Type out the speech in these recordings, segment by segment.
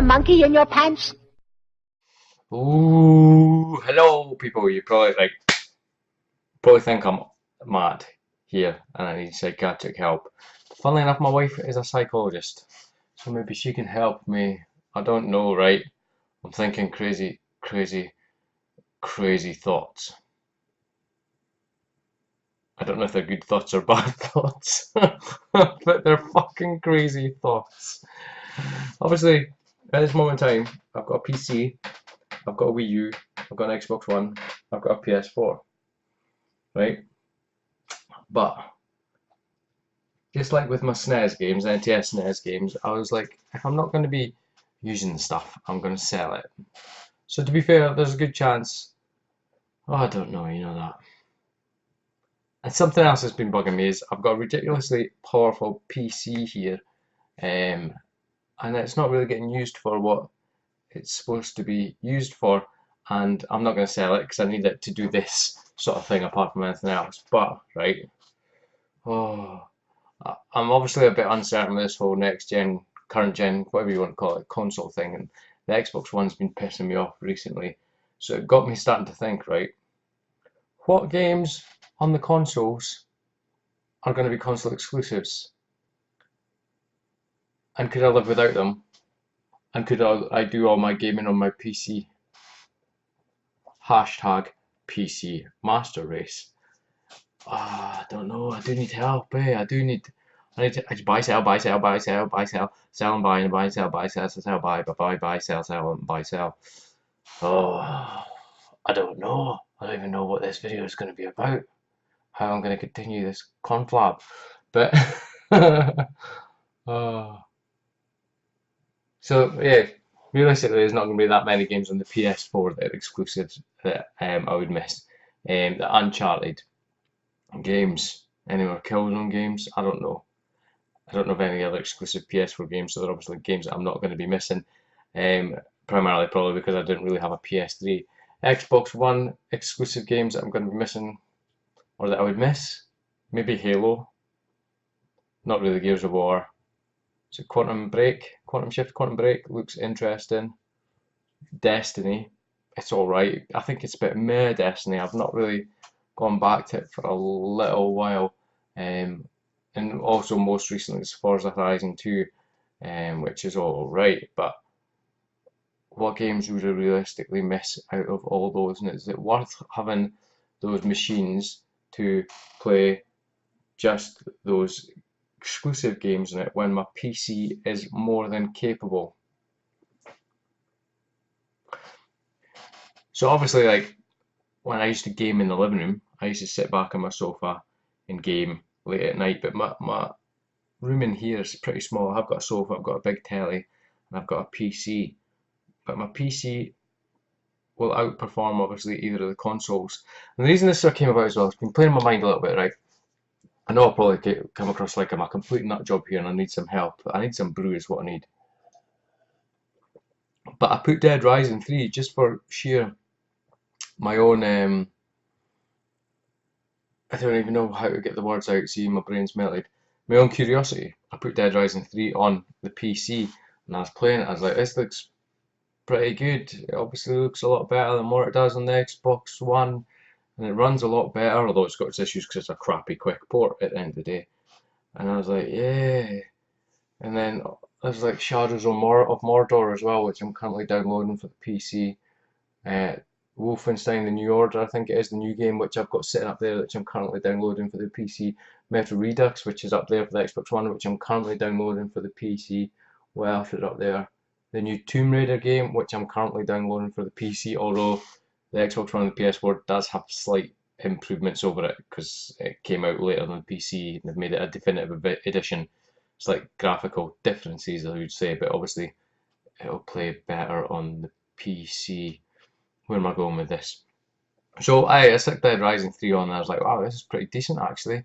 a monkey in your pants? Ooh, hello people. You probably think I'm mad here and I need psychiatric help. Funnily enough, my wife is a psychologist, so maybe she can help me. I don't know, right? I'm thinking crazy, crazy, crazy thoughts. I don't know if they're good thoughts or bad thoughts, but they're fucking crazy thoughts. Obviously, at this moment in time, I've got a PC, I've got a Wii U, I've got an Xbox One, I've got a PS4, right? But just like with my SNES games, NTS SNES games, I was like, if I'm not going to be using the stuff, I'm going to sell it. So to be fair, there's a good chance. Oh, I don't know, you know that. And something else that's been bugging me is I've got a ridiculously powerful PC here, um, and it's not really getting used for what it's supposed to be used for. And I'm not going to sell it because I need it to do this sort of thing apart from anything else. But right, oh. I'm obviously a bit uncertain with this whole next gen, current gen, whatever you want to call it, console thing, and the Xbox One's been pissing me off recently. So it got me starting to think, right, what games on the consoles are going to be console exclusives? And could I live without them? And could I do all my gaming on my PC? Hashtag PC Master Race. I don't know. I do need help, eh? I need to I just buy, sell, buy, sell, buy, sell, buy, sell, sell and buy, and buy, sell, buy, sell, buy, sell, and buy, sell. Oh, I don't know. I don't even know what this video is going to be about. How I'm going to continue this conflab. But, oh. So, yeah, realistically, there's not going to be that many games on the PS4 that are exclusives that I would miss. The Uncharted games, any more Killzone games, I don't know. I don't know of any other exclusive PS4 games, so they're obviously games that I'm not going to be missing. Primarily probably because I didn't really have a PS3. Xbox One exclusive games that I'm going to be missing, or that I would miss, maybe Halo. Not really Gears of War. So Quantum Break, Quantum Shift, Quantum Break looks interesting. Destiny, it's alright. I think it's a bit meh Destiny. I've not really gone back to it for a little while. And also most recently it's Forza Horizon 2, which is alright, but what games would I realistically miss out of all those? And is it worth having those machines to play just those exclusive games in it when my PC is more than capable? So obviously, like when I used to game in the living room, I used to sit back on my sofa and game late at night. But my room in here is pretty small. I've got a sofa, I've got a big telly, and I've got a PC. But my PC will outperform obviously either of the consoles. And the reason this sort of came about as well, it's been playing in my mind a little bit, right? I know I'll probably come across like I'm a complete nut job here and I need some help. I need some brew is what I need. But I put Dead Rising 3 just for sheer my own I don't even know how to get the words out, see my brain's melted. My own curiosity. I put Dead Rising 3 on the PC and I was playing it, I was like, this looks pretty good. It obviously looks a lot better than what it does on the Xbox One, and it runs a lot better, although it's got its issues because it's a crappy quick port at the end of the day. And I was like, yeah. And then there's like Shadows of Mordor as well, which I'm currently downloading for the PC. Uh, Wolfenstein: The New Order, I think it is the new game, which I've got sitting up there, which I'm currently downloading for the PC. Metro Redux, which is up there for the Xbox One, which I'm currently downloading for the PC. What else is up there? The new Tomb Raider game, which I'm currently downloading for the PC, although the Xbox One and the PS4 does have slight improvements over it because it came out later than the PC and they've made it a definitive edition. It's like graphical differences, I would say, but obviously it'll play better on the PC. Where am I going with this? So I stuck Dead Rising 3 on and I was like, wow, this is pretty decent actually.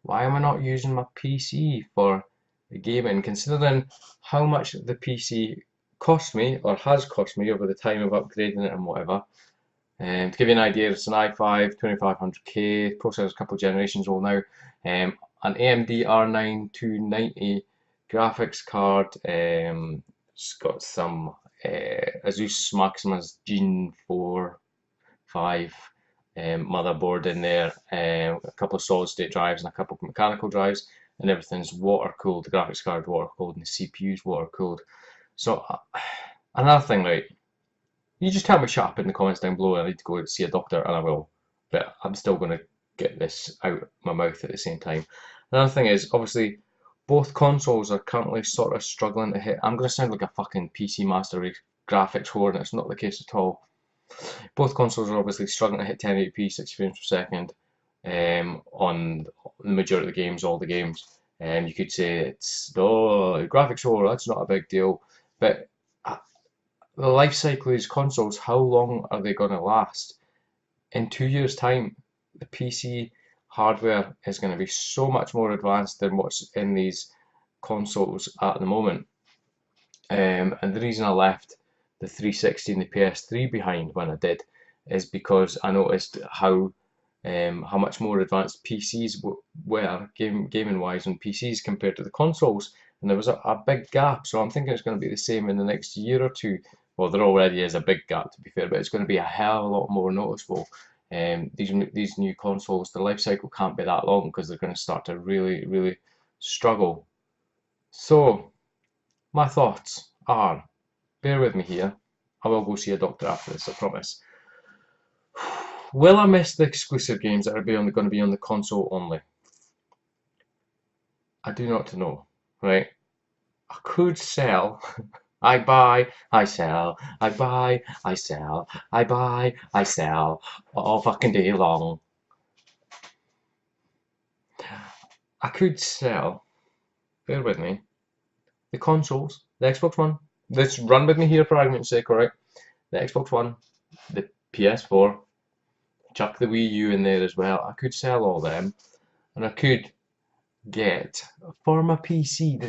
Why am I not using my PC for the gaming, considering how much the PC cost me or has cost me over the time of upgrading it and whatever. To give you an idea, it's an i5 2500K, processor's a couple of generations old now, an AMD R9 290 graphics card, It's got some Asus Maximus Gen 4, 5 motherboard in there, a couple of solid state drives and a couple of mechanical drives, and everything's water cooled. The graphics card water cooled and the CPU's water cooled. So another thing, right? You just tell me shut up in the comments down below. I need to go see a doctor, and I will. But I'm still going to get this out my mouth at the same time. Another thing is, obviously, both consoles are currently sort of struggling to hit. I'm going to sound like a fucking PC Master Race graphics whore, and it's not the case at all. Both consoles are obviously struggling to hit 1080p 60 frames per second on the majority of the games, all the games. You could say it's, oh, graphics whore, that's not a big deal. But the life cycle of these consoles, how long are they going to last? In 2 years' time, the PC hardware is going to be so much more advanced than what's in these consoles at the moment. And the reason I left the 360 and the PS3 behind when I did is because I noticed how much more advanced PCs were gaming wise on PCs compared to the consoles, and there was a big gap. So I'm thinking it's going to be the same in the next year or two. Well, there already is a big gap, to be fair, but it's going to be a hell of a lot more noticeable. These new consoles, the life cycle can't be that long because they're going to start to really struggle. So my thoughts are, bear with me here, I will go see a doctor after this, I promise. Will I miss the exclusive games that are going to be on the console only? I do not know, right? I could sell. I buy, I sell, I buy, I sell, I buy, I sell, all fucking day long. I could sell, bear with me, the consoles, the Xbox One. Let's run with me here for argument's sake, alright? The Xbox One, the PS4, chuck the Wii U in there as well. I could sell all them, and I could get for my PC.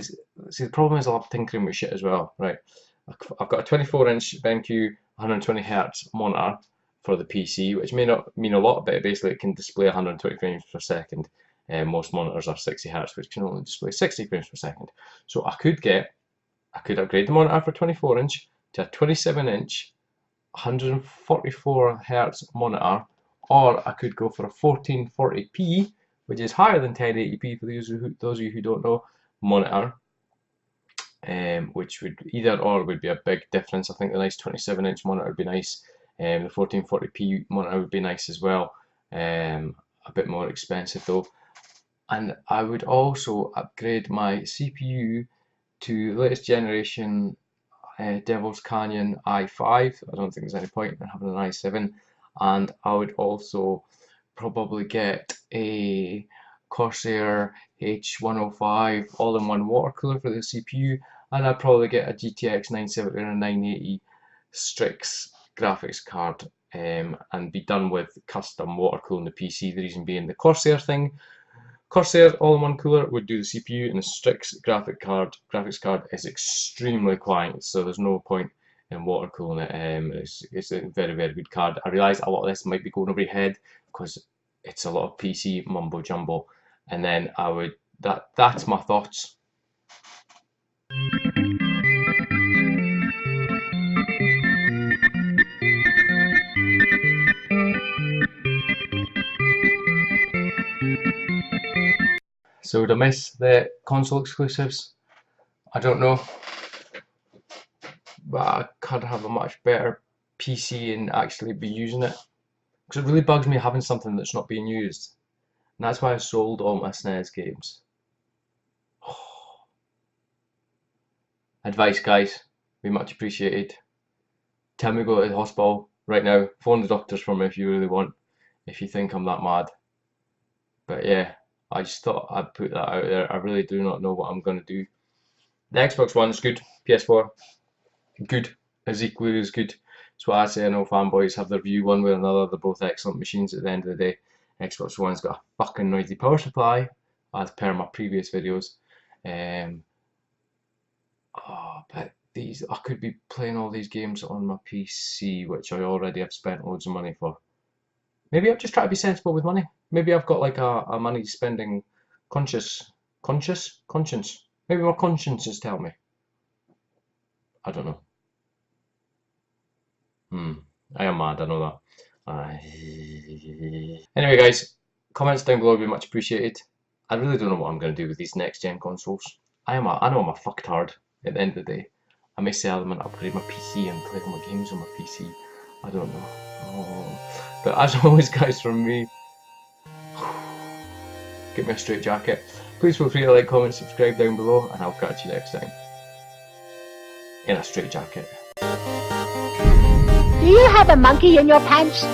See, the problem is I love tinkering with shit as well, right? I've got a 24-inch BenQ 120Hz monitor for the PC, which may not mean a lot, but basically it can display 120 frames per second. Most monitors are 60Hz, which can only display 60 frames per second. So I could upgrade the monitor for 24-inch to a 27-inch 144Hz monitor, or I could go for a 1440p, which is higher than 1080p for those of you who don't know, monitor, which would either or would be a big difference. I think the nice 27-inch monitor would be nice, the 1440p monitor would be nice as well, a bit more expensive though. And I would also upgrade my CPU to the latest generation Devil's Canyon i5. I don't think there's any point in having an i7. And I would also probably get a Corsair H105 all-in-one water cooler for the CPU, and I'd probably get a GTX 970 or a 980 Strix graphics card and be done with custom water cooling the PC. The reason being the Corsair all-in-one cooler would do the CPU, and the Strix graphics card is extremely quiet, so there's no point in water cooling it. It's a very good card. I realise a lot of this might be going over your head because it's a lot of PC mumbo jumbo, and then that's my thoughts. So would I miss the console exclusives? I don't know, but I could have a much better PC and actually be using it, because it really bugs me having something that's not being used, and that's why I sold all my SNES games. Advice, guys, be much appreciated. Tell me to go to the hospital right now. Phone the doctors for me if you really want, if you think I'm that mad. But yeah, I just thought I'd put that out there. I really do not know what I'm going to do. The Xbox One's good, PS4, good, is equally as good. That's what I say. I know fanboys have their view one way or another. They're both excellent machines at the end of the day. Xbox One's got a fucking noisy power supply, as per my previous videos. But I could be playing all these games on my PC, which I already have spent loads of money for. Maybe I'm just trying to be sensible with money. Maybe I've got like a money spending conscience. Maybe my conscience is telling me. I don't know. I am mad, I know that. Anyway, guys, comments down below would be much appreciated. I really don't know what I'm going to do with these next gen consoles. I know I'm a fucktard at the end of the day. I may say I'm going to upgrade my PC and play all my games on my PC. I don't know. Oh. But as always, guys, from me, get me a straight jacket. Please feel free to like, comment, subscribe down below, and I'll catch you next time. In a straight jacket. Do you have a monkey in your pants?